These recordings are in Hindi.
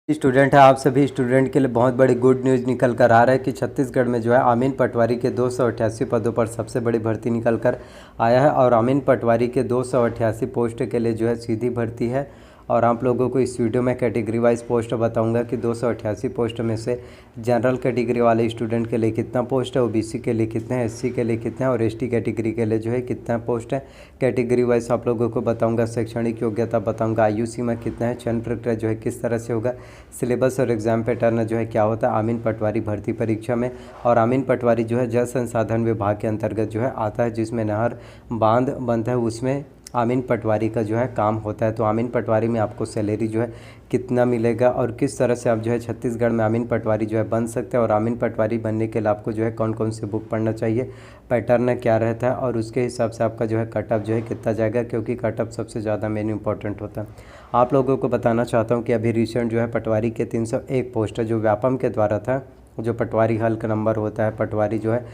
स्टूडेंट है, आप सभी स्टूडेंट के लिए बहुत बड़ी गुड न्यूज़ निकल कर आ रहा है कि छत्तीसगढ़ में जो है अमीन पटवारी के 288 पदों पर सबसे बड़ी भर्ती निकल कर आया है। और अमीन पटवारी के 288 पोस्ट के लिए जो है सीधी भर्ती है। और आप लोगों को इस वीडियो में कैटेगरी वाइज पोस्ट बताऊंगा कि 288 पोस्ट में से जनरल कैटेगरी वाले स्टूडेंट के लिए कितना पोस्ट है, ओबीसी के लिए कितने हैं, एससी के लिए कितने हैं और एसटी कैटेगरी के लिए जो है कितना पोस्ट है। कैटेगरी वाइज आप लोगों को बताऊंगा, शैक्षणिक योग्यता बताऊंगा, आयु सीमा कितना है, चयन प्रक्रिया जो है किस तरह से होगा, सिलेबस और एग्ज़ाम पैटर्न जो है क्या होता है अमीन पटवारी भर्ती परीक्षा में। और अमीन पटवारी जो है जल संसाधन विभाग के अंतर्गत जो है आता है, जिसमें नहर बांध बनता है उसमें अमीन पटवारी का जो है काम होता है। तो अमीन पटवारी में आपको सैलरी जो है कितना मिलेगा और किस तरह से आप जो है छत्तीसगढ़ में अमीन पटवारी जो है बन सकते हैं, और अमीन पटवारी बनने के लिए आपको जो है कौन कौन सी बुक पढ़ना चाहिए, पैटर्न क्या रहता है और उसके हिसाब से आपका जो है कट ऑफ जो है कितना जाएगा, क्योंकि कट ऑफ सबसे ज़्यादा मेन इंपॉर्टेंट होता है। आप लोगों को बताना चाहता हूँ कि अभी रिसेंट जो है पटवारी के 301 पोस्ट है जो व्यापम के द्वारा था। जो पटवारी हल्क नंबर होता है, पटवारी जो है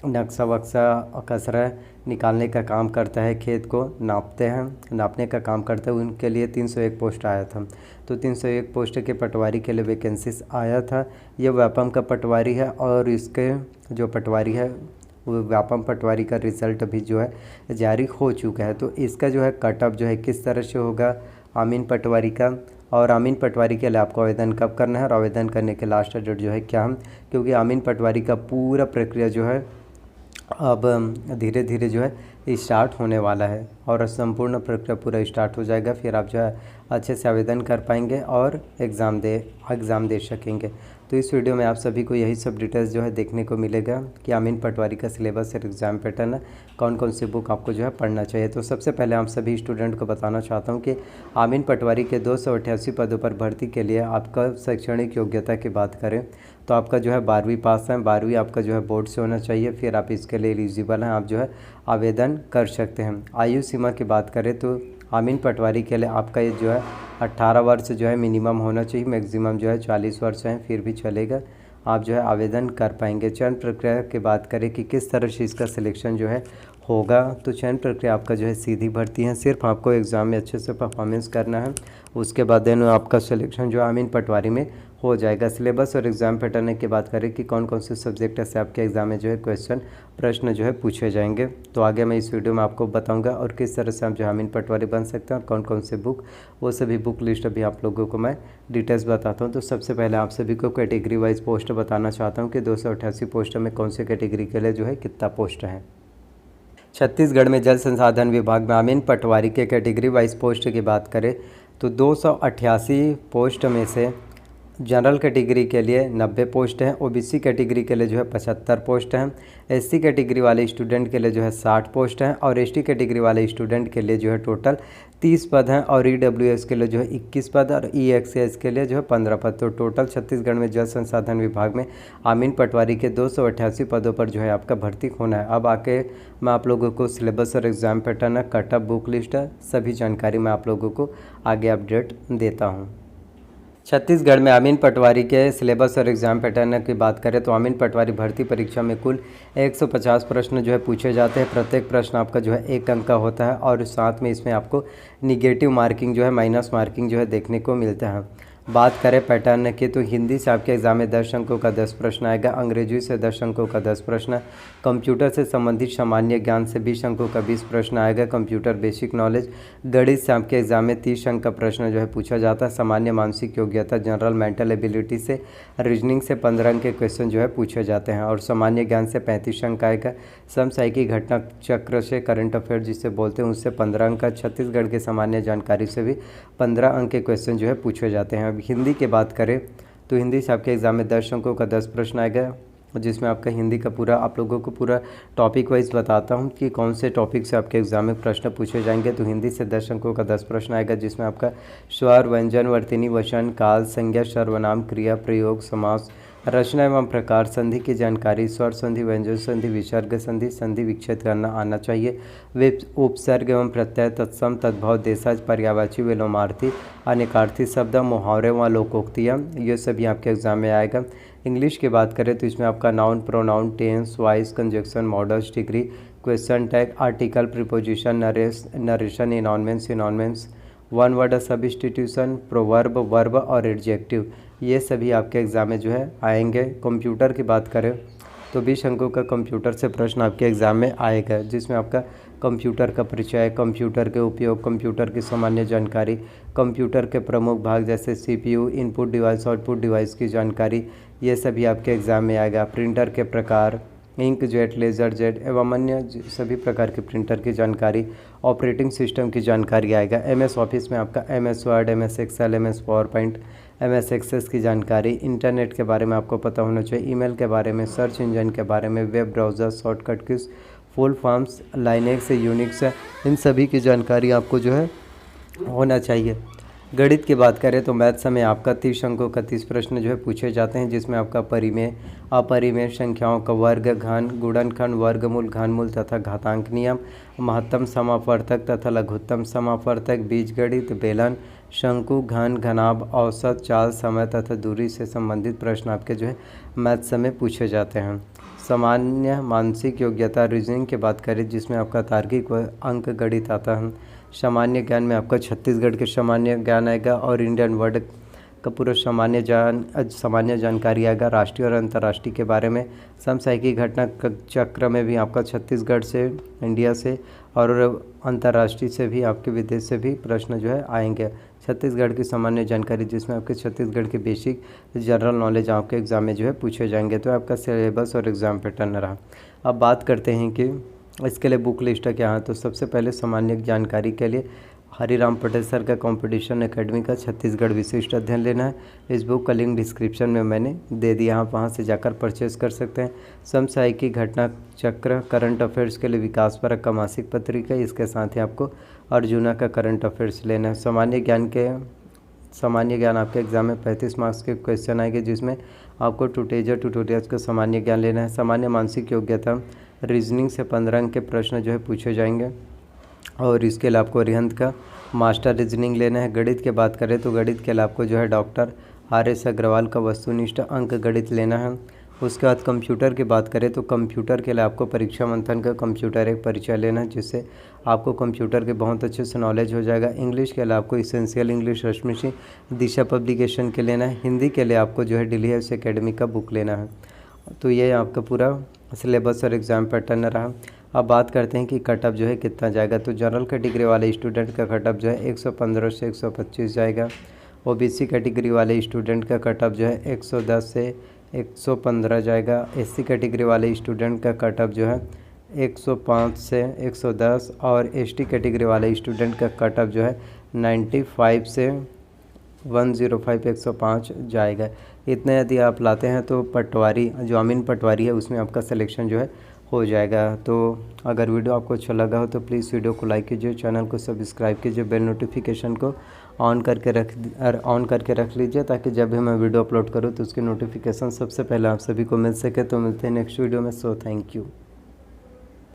नक्शा वक्शा कसरा निकालने का काम करता है, खेत को नापते हैं, नापने का काम करते हैं, उनके लिए 301 पोस्ट आया था। तो 301 पोस्ट के पटवारी के लिए वैकेंसीज आया था। ये व्यापम का पटवारी है और इसके जो पटवारी है वो व्यापम पटवारी का रिज़ल्ट भी जो है जारी हो चुका है। तो इसका जो है कट ऑफ जो है किस तरह से होगा अमीन पटवारी का, और अमीन पटवारी के लिए आपको आवेदन कब करना है और आवेदन करने के लास्ट डेट जो है क्या हम, क्योंकि अमीन पटवारी का पूरा प्रक्रिया जो है अब धीरे धीरे जो है स्टार्ट होने वाला है और संपूर्ण प्रक्रिया पूरा स्टार्ट हो जाएगा। फिर आप जो है अच्छे से आवेदन कर पाएंगे और एग्ज़ाम दे सकेंगे। तो इस वीडियो में आप सभी को यही सब डिटेल्स जो है देखने को मिलेगा कि अमीन पटवारी का सिलेबस और एग्ज़ाम पैटर्न है, कौन कौन सी बुक आपको जो है पढ़ना चाहिए। तो सबसे पहले आप सभी स्टूडेंट को बताना चाहता हूँ कि अमीन पटवारी के 288 पदों पर भर्ती के लिए आपका शैक्षणिक योग्यता की बात करें तो आपका जो है 12वीं पास है, 12वीं आपका जो है बोर्ड से होना चाहिए, फिर आप इसके लिए एलिजिबल हैं, आप जो है आवेदन कर सकते हैं। आयु सीमा की बात करें तो अमीन पटवारी के लिए आपका ये जो है 18 वर्ष जो है मिनिमम होना चाहिए, मैक्सिमम जो है 40 वर्ष है, फिर भी चलेगा, आप जो है आवेदन कर पाएंगे। चयन प्रक्रिया की बात करें कि किस तरह से इसका सिलेक्शन जो है होगा, तो चयन प्रक्रिया आपका जो है सीधी भर्ती है, सिर्फ आपको एग्ज़ाम में अच्छे से परफॉर्मेंस करना है, उसके बाद देन आपका सिलेक्शन जो अमीन पटवारी में हो जाएगा। सिलेबस और एग्ज़ाम पैटर्न की बात करें कि कौन कौन से सब्जेक्ट से आपके एग्ज़ाम में जो है प्रश्न जो है पूछे जाएंगे, तो आगे मैं इस वीडियो में आपको बताऊंगा और किस तरह से आप जो अमीन पटवारी बन सकते हैं और कौन कौन से बुक, वो सभी बुक लिस्ट अभी आप लोगों को मैं डिटेल्स बताता हूं। तो सबसे पहले आप सभी को कैटेगरी वाइज पोस्ट बताना चाहता हूँ कि 288 पोस्ट में कौन से कैटेगरी के लिए जो है कितना पोस्ट है। छत्तीसगढ़ में जल संसाधन विभाग में अमीन पटवारी के कैटेगरी वाइज पोस्ट की बात करें तो 288 पोस्ट में से जनरल कैटेगरी के लिए 90 पोस्ट हैं, ओबीसी कैटेगरी के लिए जो है 75 पोस्ट हैं, एससी कैटेगरी वाले स्टूडेंट के लिए जो है 60 पोस्ट हैं और एसटी कैटेगरी वाले स्टूडेंट के लिए जो है टोटल 30 पद हैं और ईडब्ल्यूएस के लिए जो है 21 पद और ईएक्सएस के लिए जो है 15 पद। तो टोटल छत्तीसगढ़ में जल संसाधन विभाग में अमीन पटवारी के 288 पदों पर जो है आपका भर्ती होना है। अब आके मैं आप लोगों को सिलेबस और एग्ज़ाम पैटर्न है, कट ऑफ, बुक लिस्ट है, सभी जानकारी मैं आप लोगों को आगे अपडेट देता हूँ। छत्तीसगढ़ में अमीन पटवारी के सिलेबस और एग्ज़ाम पैटर्न की बात करें तो अमीन पटवारी भर्ती परीक्षा में कुल 150 प्रश्न जो है पूछे जाते हैं। प्रत्येक प्रश्न आपका जो है 1 अंक का होता है और साथ में इसमें आपको निगेटिव मार्किंग जो है, माइनस मार्किंग जो है देखने को मिलता है। बात करें पैटर्न की तो हिंदी से आपके एग्ज़ाम में 10 अंकों का 10 प्रश्न आएगा, अंग्रेजी से 10 अंकों का 10 प्रश्न, कंप्यूटर से संबंधित सामान्य ज्ञान से 20 अंकों का 20 प्रश्न आएगा, कंप्यूटर बेसिक नॉलेज, गणित से आपके एग्ज़ाम में 30 अंक का प्रश्न जो है पूछा जाता है, सामान्य मानसिक योग्यता जनरल मेंटल एबिलिटी से रीजनिंग से 15 अंक के क्वेश्चन जो है पूछे जाते हैं और सामान्य ज्ञान से 35 अंक आएगा, समसामयिक घटना चक्र से करंट अफेयर जिसे बोलते हैं उससे 15 अंक का, छत्तीसगढ़ के सामान्य जानकारी से भी 15 अंक के क्वेश्चन जो है पूछे जाते हैं। अब हिंदी की बात करें तो हिंदी से आपके एग्ज़ाम में 10 अंकों का 10 प्रश्न आएगा, जिसमें आपका हिंदी का पूरा आप लोगों को पूरा टॉपिक वाइज बताता हूं कि कौन से टॉपिक से आपके एग्ज़ाम में प्रश्न पूछे जाएंगे। तो हिंदी से 10 अंकों का 10 प्रश्न आएगा, जिसमें आपका स्वर, व्यंजन, वर्तनी, वचन, काल, संज्ञा, सर्वनाम, क्रिया, प्रयोग, समास, रचना एवं प्रकार, संधि की जानकारी, स्वर संधि, व्यंजन संधि, विसर्ग संधि, संधि विच्छेद करना आना चाहिए, वे उपसर्ग एवं प्रत्यय, तत्सम, तद्भव, देशज, पर्यायवाची, विलोमार्थी, अनेकार्थी शब्द, मुहावरे व लोकोक्तियाँ, ये सभी आपके एग्ज़ाम में आएगा। इंग्लिश की बात करें तो इसमें आपका noun, pronoun, tense, voice, conjunction, modals, degree, question tag, article, preposition, narration, इनॉनमेंस, one word substitution, proverb, verb और एडजेक्टिव, ये सभी आपके एग्ज़ाम में जो है आएंगे। कंप्यूटर की बात करें तो 20 अंकों का कंप्यूटर से प्रश्न आपके एग्ज़ाम में आएगा, जिसमें आपका कंप्यूटर का परिचय, कंप्यूटर के उपयोग, कंप्यूटर की सामान्य जानकारी, कंप्यूटर के प्रमुख भाग जैसे CPU, input device, output device की जानकारी, ये सभी आपके एग्ज़ाम में आएगा। प्रिंटर के प्रकार, इंक जेट, लेज़र जेट एवं अन्य सभी प्रकार के प्रिंटर की जानकारी, ऑपरेटिंग सिस्टम की जानकारी आएगा। एमएस ऑफिस में आपका MS Word, MS Excel, MS PowerPoint, MS Access की जानकारी, इंटरनेट के बारे में आपको पता होना चाहिए, ईमेल के बारे में, सर्च इंजन के बारे में, web browser, shortcut keys, full forms, Linux, Unix, इन सभी की जानकारी आपको जो है होना चाहिए। गणित की बात करें तो मैथ्स में आपका 30 अंकों का 30 प्रश्न जो है पूछे जाते हैं, जिसमें आपका परिमेय, अपरिमेय, संख्याओं का वर्ग, घन, गुणनखंड, वर्गमूल, घनमूल तथा घातांक नियम, महत्तम समापवर्तक तथा लघुत्तम समापवर्तक, बीजगणित, बेलन, शंकु, घन, घनाभ, औसत, चाल, समय तथा दूरी से संबंधित प्रश्न आपके जो है मैथ्स में पूछे जाते हैं। सामान्य मानसिक योग्यता रीजनिंग की बात करें, जिसमें आपका तार्किक व अंक गणित आता है। सामान्य ज्ञान में आपका छत्तीसगढ़ के सामान्य ज्ञान आएगा और इंडियन वर्ड का पूरा सामान्य जानकारी आएगा। राष्ट्रीय और अंतर्राष्ट्रीय के बारे में, समसामयिक घटना चक्र में भी आपका छत्तीसगढ़ से, इंडिया से और अंतर्राष्ट्रीय से भी, आपके विदेश से भी प्रश्न जो है आएंगे। छत्तीसगढ़ की सामान्य जानकारी, जिसमें आपके छत्तीसगढ़ के बेसिक जनरल नॉलेज आपके एग्ज़ाम में जो है पूछे जाएंगे। तो आपका सिलेबस और एग्ज़ाम पैटर्न रहा। अब बात करते हैं कि इसके लिए बुक लिस्ट क्या है। तो सबसे पहले सामान्य जानकारी के लिए हरिराम पटेल सर का कंपटीशन एकेडमी का छत्तीसगढ़ विशिष्ट अध्ययन लेना है। इस बुक का लिंक डिस्क्रिप्शन में मैंने दे दिया, आप वहाँ से जाकर परचेज़ कर सकते हैं। समसामयिक घटना चक्र, करंट अफेयर्स के लिए विकास परक का मासिक पत्रिका, इसके साथ ही आपको अर्जुना का करंट अफेयर्स लेना है। सामान्य ज्ञान आपके एग्जाम में 35 मार्क्स के क्वेश्चन आएंगे, जिसमें आपको ट्यूटोरियल्स का सामान्य ज्ञान लेना है। सामान्य मानसिक योग्यता रीजनिंग से 15 अंक के प्रश्न जो है पूछे जाएंगे और इसके लिए आपको अरिहंत का मास्टर रीजनिंग लेना है। गणित की बात करें तो गणित के लिए आपको जो है डॉक्टर RS अग्रवाल का वस्तुनिष्ठ अंक गणित लेना है। उसके बाद कंप्यूटर की बात करें तो कंप्यूटर के लिए आपको परीक्षा मंथन का कंप्यूटर एक परिचय लेना है, जिससे आपको कंप्यूटर के बहुत अच्छे से नॉलेज हो जाएगा। इंग्लिश के लिए आपको इसेंशियल इंग्लिश रश्मि सिंह दिशा पब्लिकेशन के लेना है। हिंदी के लिए आपको जो है दिल्ली हाउस एकेडमी का बुक लेना है। तो ये आपका पूरा सिलेबस और एग्ज़ाम पैटर्न रहा। अब बात करते हैं कि कटअप जो है कितना जाएगा। तो जनरल कैटेगरी वाले स्टूडेंट का कटअप जो है 115 से 125 जाएगा। OBC कैटेगरी वाले स्टूडेंट का कटअप जो है 110 से 115 जाएगा। SC कैटेगरी वाले स्टूडेंट का कटअप जो है 105 से 110 और ST कैटेगरी वाले स्टूडेंट का कटअप जो है 95 से 105 105 जाएगा। इतना यदि आप लाते हैं तो पटवारी जो अमीन पटवारी है उसमें आपका सिलेक्शन जो है हो जाएगा। तो अगर वीडियो आपको अच्छा लगा हो तो प्लीज़ वीडियो को लाइक कीजिए, चैनल को सब्सक्राइब कीजिए, बेल नोटिफिकेशन को ऑन करके रख लीजिए, ताकि जब भी मैं वीडियो अपलोड करूँ तो उसकी नोटिफिकेशन सबसे पहले आप सभी को मिल सके। तो मिलते हैं नेक्स्ट वीडियो में। So thank you.